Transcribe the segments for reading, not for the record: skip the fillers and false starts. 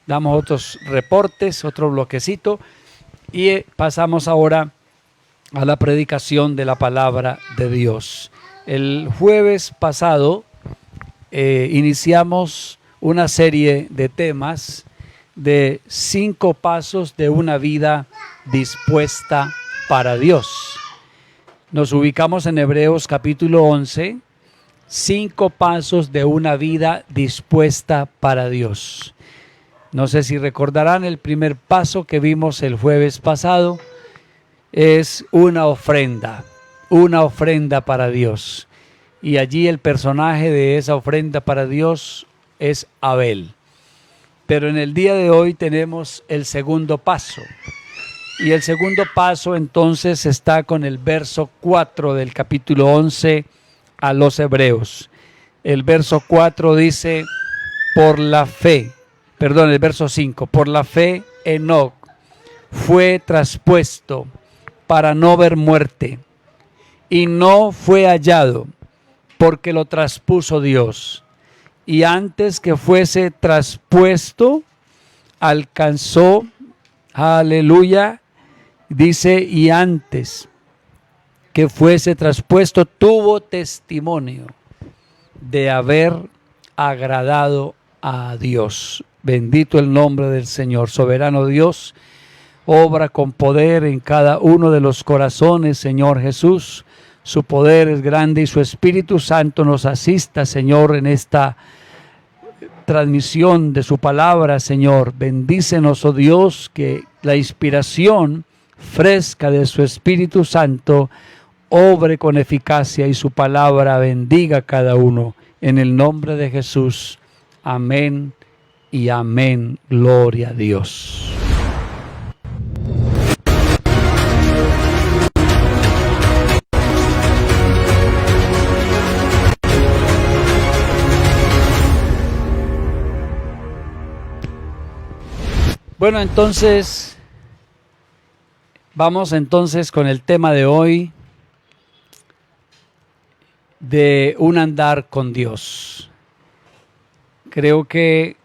damos otros reportes, otro bloquecito y pasamos ahora a la predicación de la palabra de Dios. El jueves pasado iniciamos una serie de temas de 5 pasos de una vida dispuesta para Dios. Nos ubicamos en Hebreos capítulo 11, 5 pasos de una vida dispuesta para Dios. No sé si recordarán, el primer paso que vimos el jueves pasado es una ofrenda para Dios. Y allí el personaje de esa ofrenda para Dios es Abel. Pero en el día de hoy tenemos el segundo paso. Y el segundo paso entonces está con el verso 4 del capítulo 11 a los Hebreos. El verso 4 dice, el verso 5, por la fe Enoc fue traspuesto para no ver muerte, y no fue hallado, porque lo traspuso Dios. Y antes que fuese traspuesto, alcanzó, aleluya, dice, y antes que fuese traspuesto, tuvo testimonio de haber agradado a Dios. Bendito el nombre del Señor. Soberano Dios, obra con poder en cada uno de los corazones, Señor Jesús. Su poder es grande y su Espíritu Santo nos asista, Señor, en esta transmisión de su palabra, Señor. Bendícenos, oh Dios, que la inspiración fresca de su Espíritu Santo obre con eficacia y su palabra bendiga a cada uno. En el nombre de Jesús. Amén y amén. Gloria a Dios. Bueno, entonces, vamos entonces con el tema de hoy de un andar con Dios. Creo que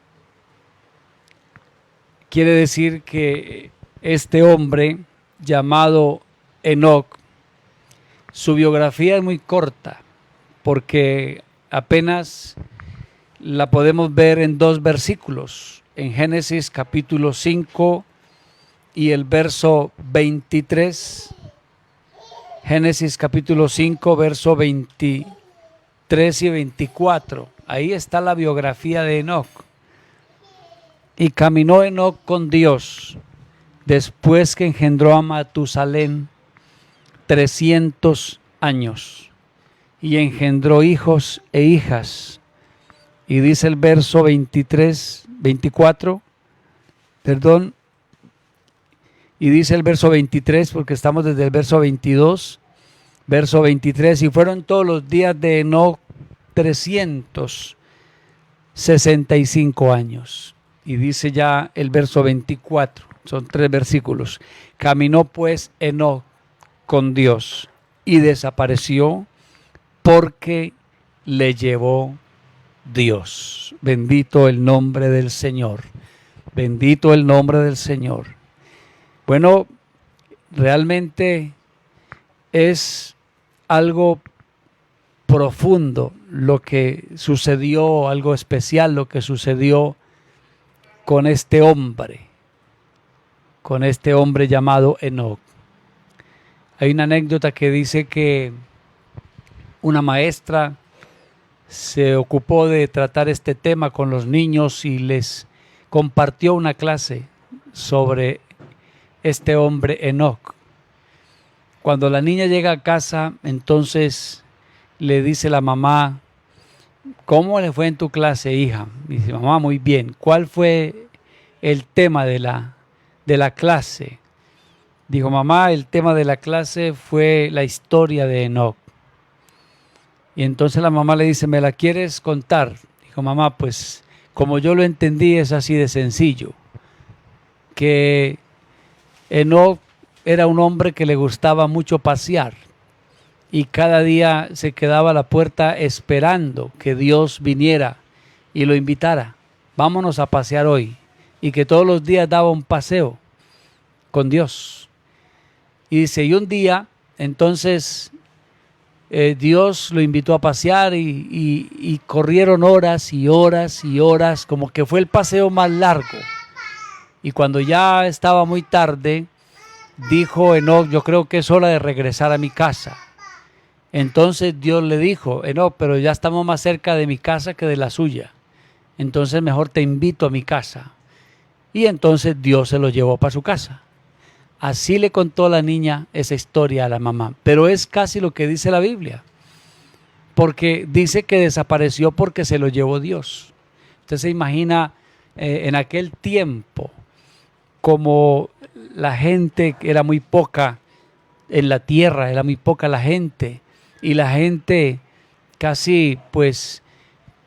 quiere decir que este hombre llamado Enoc, su biografía es muy corta, porque apenas la podemos ver en 2 versículos. En Génesis capítulo 5 y el verso 23. Génesis capítulo 5, verso 23 y 24. Ahí está la biografía de Enoc. Y caminó Enoc con Dios después que engendró a Matusalén 300 años. Y engendró hijos e hijas. Y dice el verso 24, y dice el verso 23, porque estamos desde el verso 22, verso 23, y fueron todos los días de Enoc 365 años. Y dice ya el verso 24, son 3 versículos. Caminó pues Enoc con Dios y desapareció porque le llevó Dios. Bendito el nombre del Señor. Bendito el nombre del Señor. Bueno, realmente es algo profundo lo que sucedió, algo especial lo que sucedió con este hombre llamado Enoc. Hay una anécdota que dice que una maestra se ocupó de tratar este tema con los niños y les compartió una clase sobre este hombre Enoc. Cuando la niña llega a casa, entonces le dice la mamá, ¿cómo le fue en tu clase, hija? Dice, mamá, muy bien. ¿Cuál fue el tema de la clase? Dijo, mamá, el tema de la clase fue la historia de Enoc. Y entonces la mamá le dice, ¿me la quieres contar? Dijo, mamá, pues como yo lo entendí es así de sencillo, que Enoc era un hombre que le gustaba mucho pasear y cada día se quedaba a la puerta esperando que Dios viniera y lo invitara. Vámonos a pasear hoy. y que todos los días daba un paseo con Dios. Y dice, y un día, entonces, Dios lo invitó a pasear y corrieron horas y horas y horas, como que fue el paseo más largo. Y cuando ya estaba muy tarde, dijo Enoc, yo creo que es hora de regresar a mi casa. Entonces Dios le dijo, Enoc, pero ya estamos más cerca de mi casa que de la suya. Entonces mejor te invito a mi casa. Y entonces Dios se lo llevó para su casa. Así le contó la niña esa historia a la mamá. Pero es casi lo que dice la Biblia. Porque dice que desapareció porque se lo llevó Dios. Usted se imagina en aquel tiempo como la gente era muy poca en la tierra, era muy poca la gente. Y la gente casi, pues,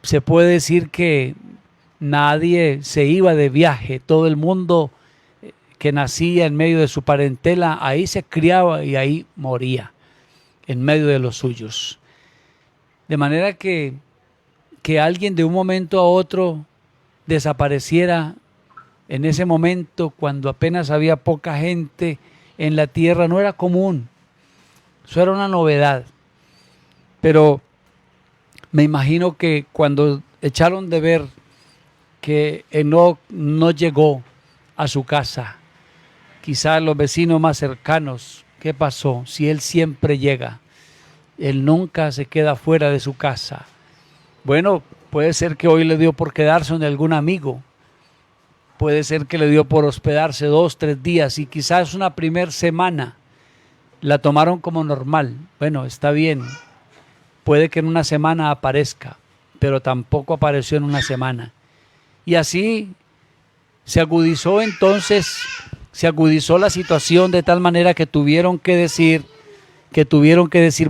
se puede decir que nadie se iba de viaje. Todo el mundo que nacía en medio de su parentela, ahí se criaba y ahí moría, en medio de los suyos. De manera que alguien de un momento a otro desapareciera en ese momento, cuando apenas había poca gente en la tierra, no era común. Eso era una novedad. Pero me imagino que cuando echaron de ver que Enoc no llegó a su casa, quizás los vecinos más cercanos, ¿qué pasó? Si él siempre llega, él nunca se queda fuera de su casa. Bueno, puede ser que hoy le dio por quedarse donde algún amigo, puede ser que le dio por hospedarse 2, 3 días y quizás una primera semana la tomaron como normal. Bueno, está bien, puede que en una semana aparezca, pero tampoco apareció en una semana. Y así se agudizó la situación de tal manera que tuvieron que decir,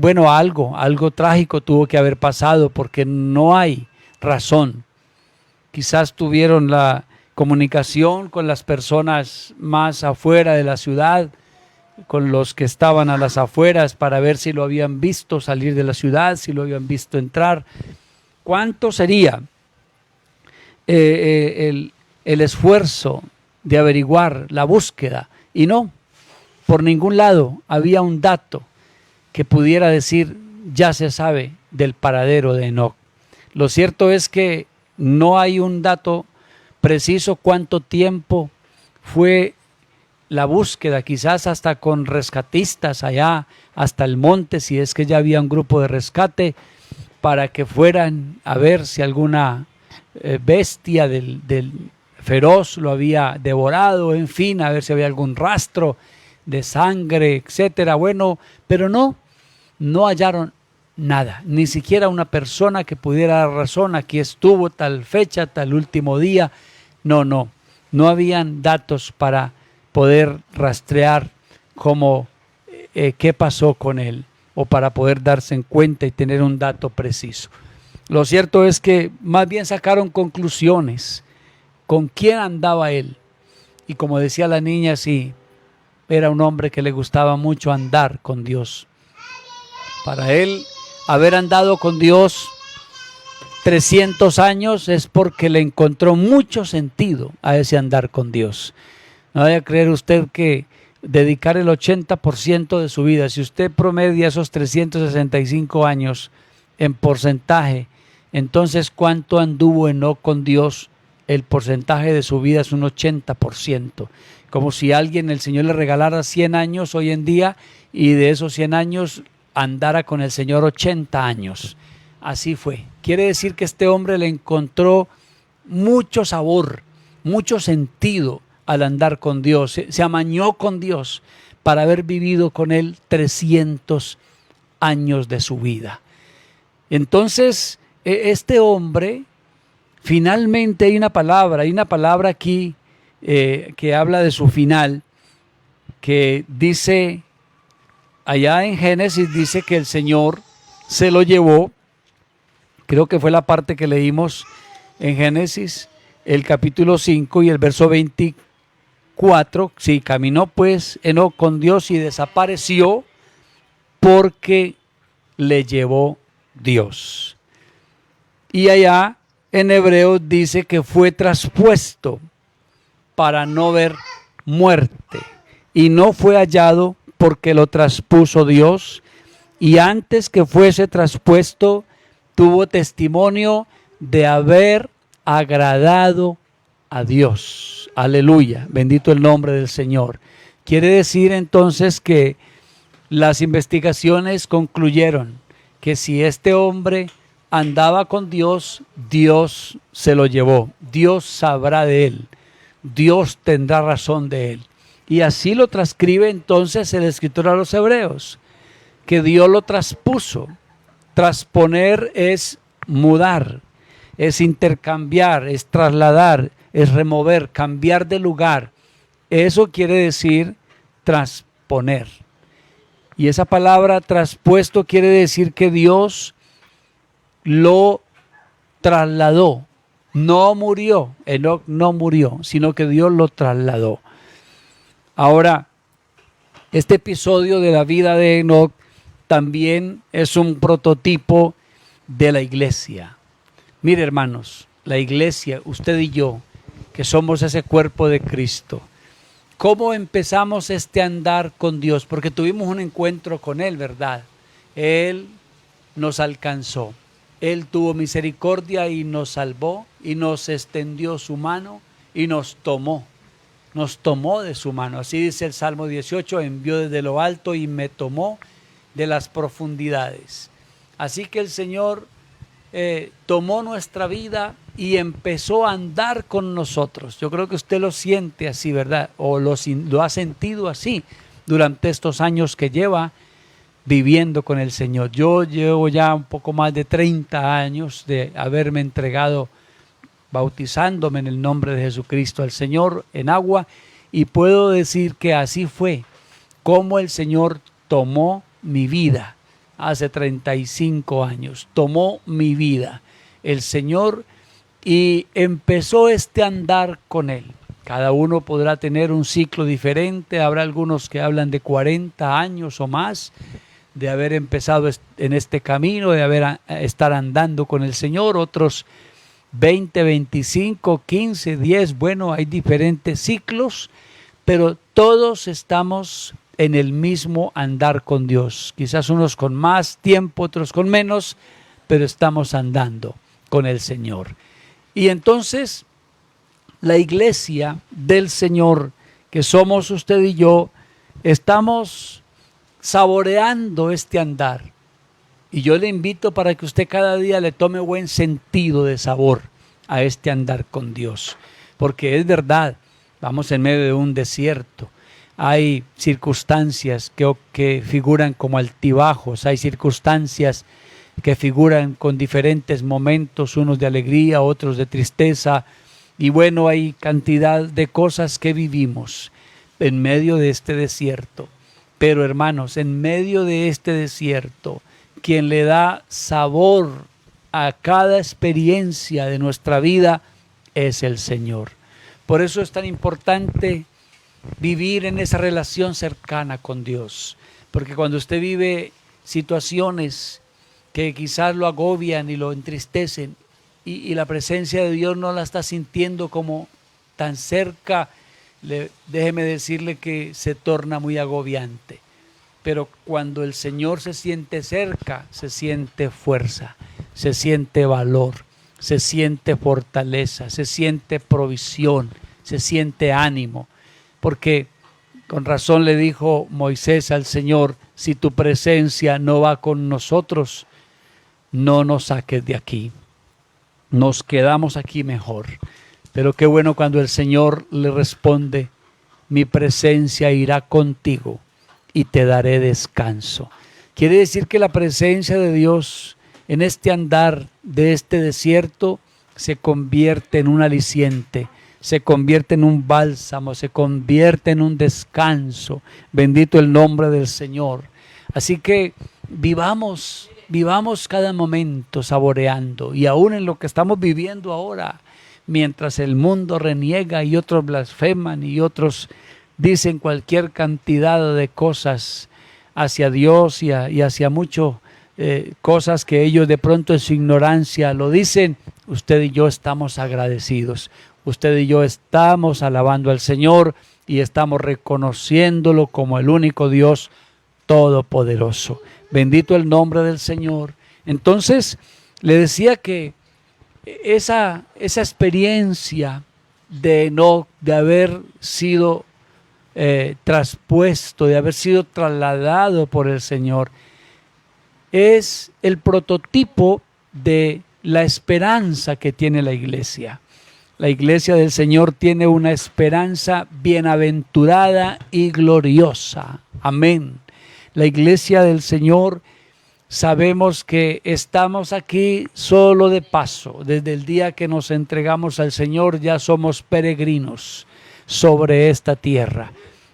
bueno, algo trágico tuvo que haber pasado porque no hay razón. Quizás tuvieron la comunicación con las personas más afuera de la ciudad, con los que estaban a las afueras para ver si lo habían visto salir de la ciudad, si lo habían visto entrar. ¿Cuánto sería el esfuerzo de averiguar, la búsqueda? Y no, por ningún lado había un dato que pudiera decir, ya se sabe del paradero de Enoc. Lo cierto es que no hay un dato preciso cuánto tiempo fue la búsqueda, quizás hasta con rescatistas allá hasta el monte, si es que ya había un grupo de rescate, para que fueran a ver si alguna bestia del feroz lo había devorado, en fin, a ver si había algún rastro de sangre, etcétera. Bueno, pero no hallaron nada, ni siquiera una persona que pudiera dar razón, aquí estuvo tal fecha, tal último día. No habían datos para poder rastrear qué pasó con él, o para poder darse en cuenta y tener un dato preciso. Lo cierto es que más bien sacaron conclusiones. ¿Con quién andaba él? Y como decía la niña, sí, era un hombre que le gustaba mucho andar con Dios. Para él, haber andado con Dios 300 años es porque le encontró mucho sentido a ese andar con Dios. No vaya a creer usted que dedicar el 80% de su vida, si usted promedia esos 365 años en porcentaje, entonces ¿cuánto anduvo Enoc con Dios? El porcentaje de su vida es un 80%. Como si alguien, el Señor le regalara 100 años hoy en día y de esos 100 años andara con el Señor 80 años. Así fue. Quiere decir que este hombre le encontró mucho sabor, mucho sentido al andar con Dios. Se amañó con Dios para haber vivido con Él 300 años de su vida. Entonces, este hombre, finalmente hay una palabra aquí que habla de su final, que dice, allá en Génesis dice que el Señor se lo llevó. Creo que fue la parte que leímos en Génesis, el capítulo 5 y el verso 24. Sí, caminó pues Enoc con Dios y desapareció porque le llevó Dios. Y allá en Hebreos dice que fue traspuesto para no ver muerte. Y no fue hallado porque lo traspuso Dios, y antes que fuese traspuesto, tuvo testimonio de haber agradado a Dios. Aleluya, bendito el nombre del Señor. Quiere decir entonces que las investigaciones concluyeron que si este hombre andaba con Dios, Dios se lo llevó. Dios sabrá de él. Dios tendrá razón de él. Y así lo transcribe entonces el escritor a los Hebreos, que Dios lo traspuso. Trasponer es mudar, es intercambiar, es trasladar, es remover, cambiar de lugar. Eso quiere decir trasponer. Y esa palabra traspuesto quiere decir que Dios lo trasladó. No murió, Enoc no murió, sino que Dios lo trasladó. Ahora, este episodio de la vida de Enoc también es un prototipo de la iglesia. Mire, hermanos, la iglesia, usted y yo, que somos ese cuerpo de Cristo, ¿cómo empezamos este andar con Dios? Porque tuvimos un encuentro con Él, ¿verdad? Él nos alcanzó. Él tuvo misericordia y nos salvó y nos extendió su mano y nos tomó de su mano. Así dice el Salmo 18, envió desde lo alto y me tomó de las profundidades. Así que el Señor tomó nuestra vida y empezó a andar con nosotros. Yo creo que usted lo siente así, ¿verdad? O lo ha sentido así durante estos años que lleva viviendo con el Señor. Yo llevo ya un poco más de 30 años de haberme entregado, bautizándome en el nombre de Jesucristo al Señor en agua, y puedo decir que así fue como el Señor tomó mi vida hace 35 años, tomó mi vida el Señor y empezó este andar con Él. Cada uno podrá tener un ciclo diferente, habrá algunos que hablan de 40 años o más de haber empezado en este camino, de estar andando con el Señor, otros 20, 25, 15, 10, bueno, hay diferentes ciclos, pero todos estamos en el mismo andar con Dios. Quizás unos con más tiempo, otros con menos, pero estamos andando con el Señor. Y entonces, la iglesia del Señor, que somos usted y yo, estamos saboreando este andar. Y yo le invito para que usted cada día le tome buen sentido de sabor a este andar con Dios. Porque es verdad, vamos en medio de un desierto. Hay circunstancias que figuran como altibajos, hay circunstancias que figuran con diferentes momentos, unos de alegría, otros de tristeza. Y bueno, hay cantidad de cosas que vivimos en medio de este desierto. Pero hermanos, en medio de este desierto, quien le da sabor a cada experiencia de nuestra vida es el Señor. Por eso es tan importante vivir en esa relación cercana con Dios. Porque cuando usted vive situaciones que quizás lo agobian y lo entristecen, y la presencia de Dios no la está sintiendo como tan cerca, déjeme decirle que se torna muy agobiante. Pero cuando el Señor se siente cerca, se siente fuerza, se siente valor, se siente fortaleza, se siente provisión, se siente ánimo. Porque con razón le dijo Moisés al Señor, si tu presencia no va con nosotros, no nos saques de aquí. Nos quedamos aquí mejor. Pero qué bueno cuando el Señor le responde, mi presencia irá contigo y te daré descanso. Quiere decir que la presencia de Dios en este andar de este desierto se convierte en un aliciente, se convierte en un bálsamo, se convierte en un descanso. Bendito el nombre del Señor. Así que vivamos cada momento saboreando, y aún en lo que estamos viviendo ahora, mientras el mundo reniega y otros blasfeman y otros dicen cualquier cantidad de cosas hacia Dios y hacia muchas cosas que ellos de pronto en su ignorancia lo dicen, usted y yo estamos agradecidos. usted y yo estamos alabando al Señor y estamos reconociéndolo como el único Dios todopoderoso. Bendito el nombre del Señor. Entonces, le decía que esa experiencia de Enoc, de haber sido traspuesto, de haber sido trasladado por el Señor, es el prototipo de la esperanza que tiene la iglesia. La iglesia del Señor tiene una esperanza bienaventurada y gloriosa. Amén. La iglesia del Señor, sabemos que estamos aquí solo de paso. Desde el día que nos entregamos al Señor ya somos peregrinos sobre esta tierra.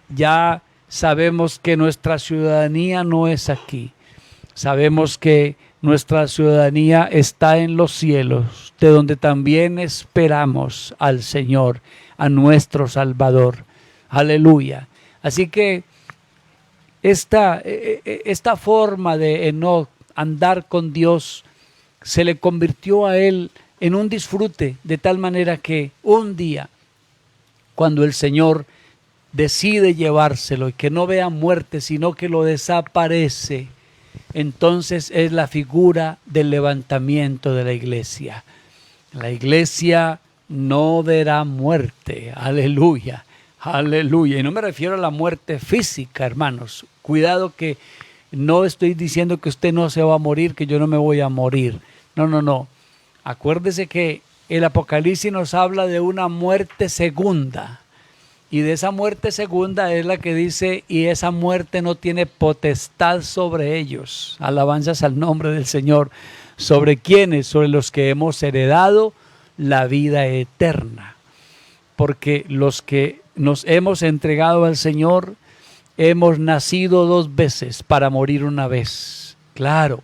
Ya sabemos que nuestra ciudadanía no es aquí. Sabemos que nuestra ciudadanía está en los cielos, de donde también esperamos al Señor, a nuestro Salvador. Aleluya. Así que esta forma de Enoc andar con Dios se le convirtió a él en un disfrute, de tal manera que un día, cuando el Señor decide llevárselo y que no vea muerte, sino que lo desaparece, entonces es la figura del levantamiento de la iglesia. La iglesia no verá muerte. Aleluya, aleluya. Y no me refiero a la muerte física, hermanos. Cuidado, que no estoy diciendo que usted no se va a morir, que yo no me voy a morir. No, no, no. Acuérdese que el Apocalipsis nos habla de una muerte segunda. Y de esa muerte segunda es la que dice, y esa muerte no tiene potestad sobre ellos. Alabanzas al nombre del Señor. ¿Sobre quiénes? Sobre los que hemos heredado la vida eterna. Porque los que nos hemos entregado al Señor, hemos nacido dos veces para morir una vez. Claro,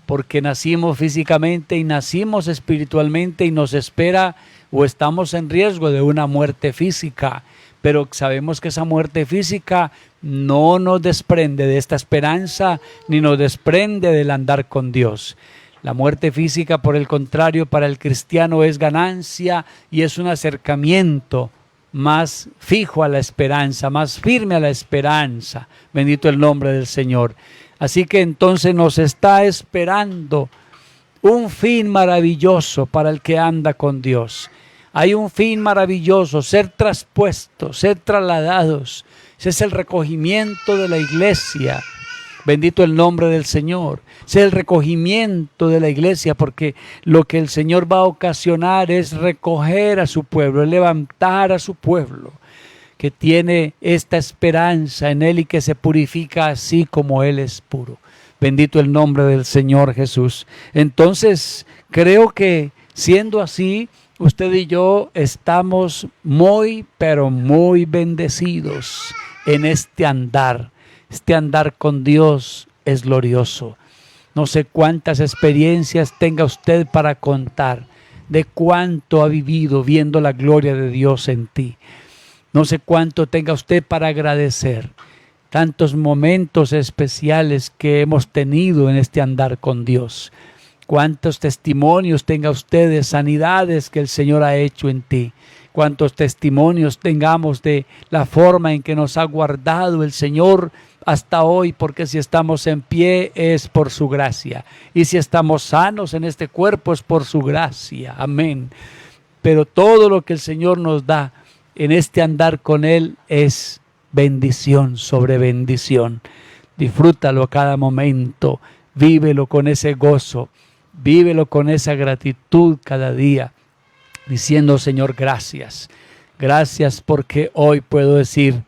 porque nacimos físicamente y nacimos espiritualmente y nos espera o estamos en riesgo de una muerte física. Pero sabemos que esa muerte física no nos desprende de esta esperanza, ni nos desprende del andar con Dios. La muerte física, por el contrario, para el cristiano es ganancia y es un acercamiento más fijo a la esperanza, más firme a la esperanza. Bendito el nombre del Señor. Así que entonces nos está esperando un fin maravilloso para el que anda con Dios. Hay un fin maravilloso, ser traspuestos, ser trasladados. Ese es el recogimiento de la iglesia. Bendito el nombre del Señor. Ese es el recogimiento de la iglesia, porque lo que el Señor va a ocasionar es recoger a su pueblo, es levantar a su pueblo, que tiene esta esperanza en Él y que se purifica así como Él es puro. Bendito el nombre del Señor Jesús. Entonces, creo que siendo así, usted y yo estamos muy, pero muy bendecidos en este andar. Este andar con Dios es glorioso. No sé cuántas experiencias tenga usted para contar de cuánto ha vivido viendo la gloria de Dios en ti. No sé cuánto tenga usted para agradecer. Tantos momentos especiales que hemos tenido en este andar con Dios. Cuántos testimonios tenga usted de sanidades que el Señor ha hecho en ti. Cuántos testimonios tengamos de la forma en que nos ha guardado el Señor hasta hoy, porque si estamos en pie es por su gracia. Y si estamos sanos en este cuerpo es por su gracia. Amén. Pero todo lo que el Señor nos da en este andar con Él es bendición sobre bendición. Disfrútalo a cada momento. Vívelo con ese gozo. Vívelo con esa gratitud cada día, diciendo: Señor, gracias. Gracias porque hoy puedo decir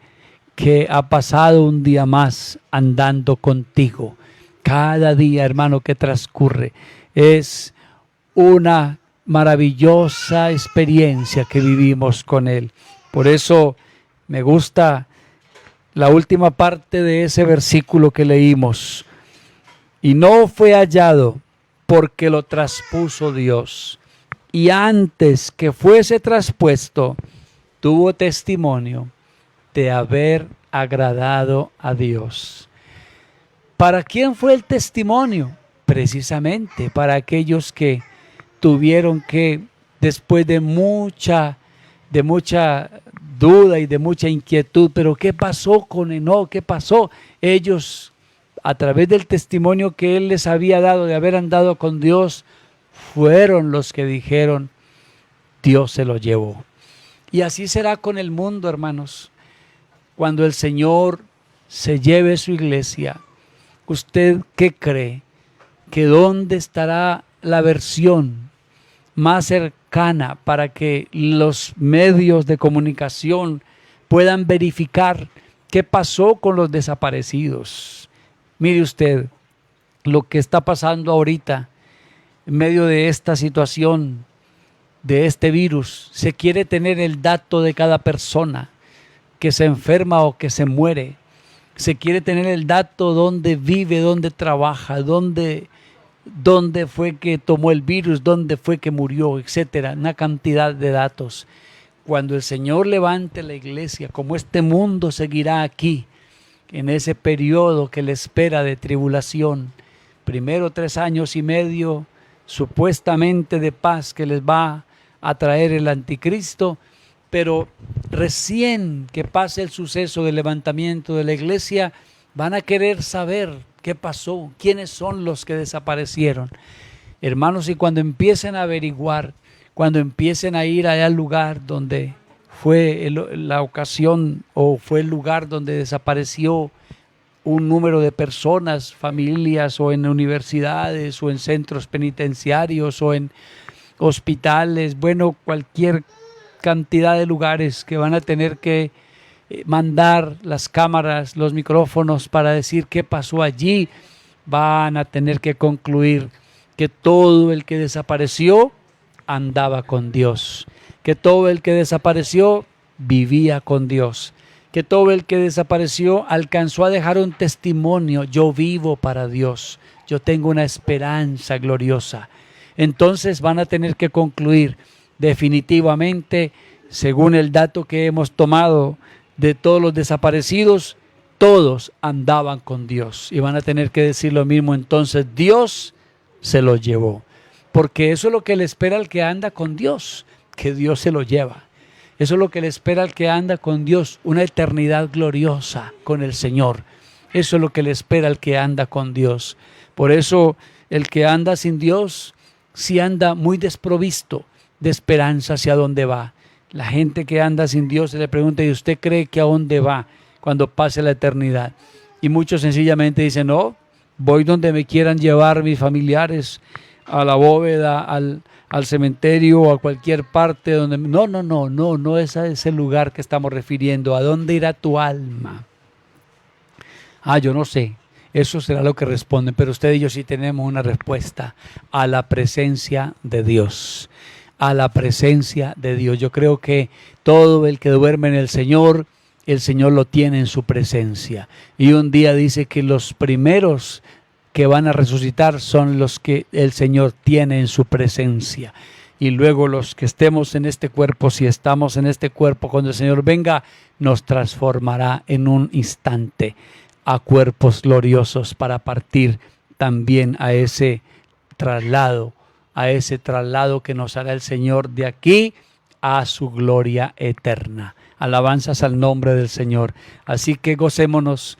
que ha pasado un día más andando contigo. Cada día, hermano, que transcurre es una maravillosa experiencia que vivimos con Él. Por eso me gusta la última parte de ese versículo que leímos. Y no fue hallado porque lo traspuso Dios. Y antes que fuese traspuesto, tuvo testimonio de haber agradado a Dios. ¿Para quién fue el testimonio? Precisamente para aquellos que tuvieron que, después de mucha de mucha duda y de mucha inquietud. Pero ¿qué pasó con Enoc? ¿Qué pasó? Ellos, a través del testimonio que él les había dado de haber andado con Dios, fueron los que dijeron, Dios se lo llevó. Y así será con el mundo, hermanos. Cuando el Señor se lleve su iglesia, ¿usted qué cree? ¿Que dónde estará la versión más cercana para que los medios de comunicación puedan verificar qué pasó con los desaparecidos? Mire usted lo que está pasando ahorita en medio de esta situación, de este virus. Se quiere tener el dato de cada persona que se enferma o que se muere. Se quiere tener el dato dónde vive, dónde trabaja, dónde fue que tomó el virus, dónde fue que murió, etcétera. Una cantidad de datos. Cuando el Señor levante la iglesia, como este mundo seguirá aquí, en ese periodo que le espera de tribulación, primero 3 años y medio supuestamente de paz que les va a traer el anticristo, pero recién que pase el suceso del levantamiento de la iglesia, van a querer saber qué pasó, quiénes son los que desaparecieron. Hermanos, y cuando empiecen a averiguar, cuando empiecen a ir allá al lugar donde fue la ocasión o fue el lugar donde desapareció un número de personas, familias, o en universidades, o en centros penitenciarios, o en hospitales, bueno, cualquier cantidad de lugares que van a tener que mandar las cámaras, los micrófonos para decir qué pasó allí, van a tener que concluir que todo el que desapareció andaba con Dios, que todo el que desapareció vivía con Dios, que todo el que desapareció alcanzó a dejar un testimonio: yo vivo para Dios, yo tengo una esperanza gloriosa. Entonces van a tener que concluir definitivamente, según el dato que hemos tomado de todos los desaparecidos, todos andaban con Dios, y van a tener que decir lo mismo. Entonces Dios se los llevó, porque eso es lo que le espera al que anda con Dios, que Dios se lo lleva. Eso es lo que le espera al que anda con Dios, una eternidad gloriosa con el Señor. Eso es lo que le espera al que anda con Dios. Por eso el que anda sin Dios, sí anda muy desprovisto de esperanza hacia dónde va. La gente que anda sin Dios se le pregunta: ¿y usted cree que a dónde va cuando pase la eternidad? Y muchos sencillamente dicen: no, voy donde me quieran llevar mis familiares, a la bóveda, al cementerio o a cualquier parte donde... No es a ese lugar que estamos refiriendo. ¿A dónde irá tu alma? Yo no sé. Eso será lo que responden, pero usted y yo sí tenemos una respuesta: a la presencia de Dios. A la presencia de Dios. Yo creo que todo el que duerme en el Señor lo tiene en su presencia. Y un día dice que los primeros que van a resucitar son los que el Señor tiene en su presencia. Y luego los que estemos en este cuerpo, si estamos en este cuerpo, cuando el Señor venga, nos transformará en un instante a cuerpos gloriosos para partir también a ese traslado que nos hará el Señor de aquí a su gloria eterna. Alabanzas al nombre del Señor. Así que gocémonos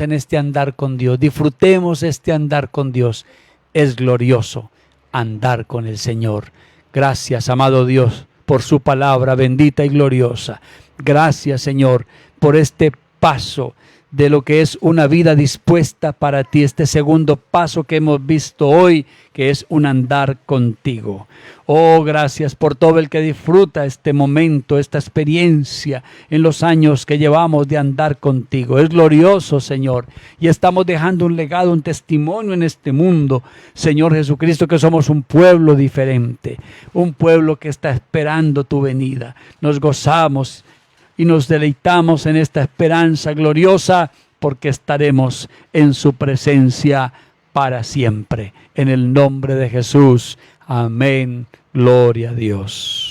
en este andar con Dios, disfrutemos este andar con Dios. Es glorioso andar con el Señor. Gracias, amado Dios, por su palabra bendita y gloriosa. Gracias, Señor, por este paso de lo que es una vida dispuesta para ti, este segundo paso que hemos visto hoy, que es un andar contigo. Oh, gracias por todo el que disfruta este momento, esta experiencia en los años que llevamos de andar contigo. Es glorioso, Señor, y estamos dejando un legado, un testimonio en este mundo, Señor Jesucristo, que somos un pueblo diferente, un pueblo que está esperando tu venida. Nos gozamos y nos deleitamos en esta esperanza gloriosa, porque estaremos en su presencia para siempre. En el nombre de Jesús. Amén. Gloria a Dios.